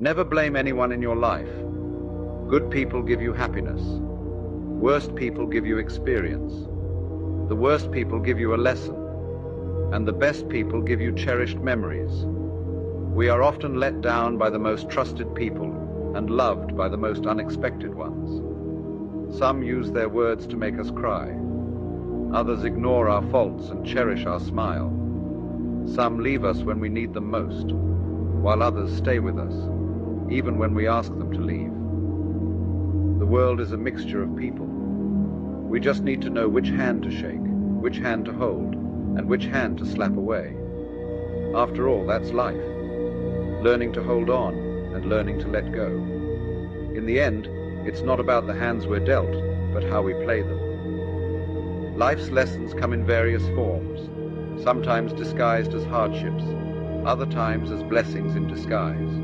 Never blame anyone in your life. Good people give you happiness. Worst people give you experience. The worst people give you a lesson. And the best people give you cherished memories. We are often let down by the most trusted people and loved by the most unexpected ones. Some use their words to make us cry. Others ignore our faults and cherish our smile. Some leave us when we need them most, while others stay with us, even when we ask them to leave. The world is a mixture of people. We just need to know which hand to shake, which hand to hold, and which hand to slap away. After all, that's life. Learning to hold on and learning to let go. In the end, it's not about the hands we're dealt, but how we play them. Life's lessons come in various forms, sometimes disguised as hardships, other times as blessings in disguise.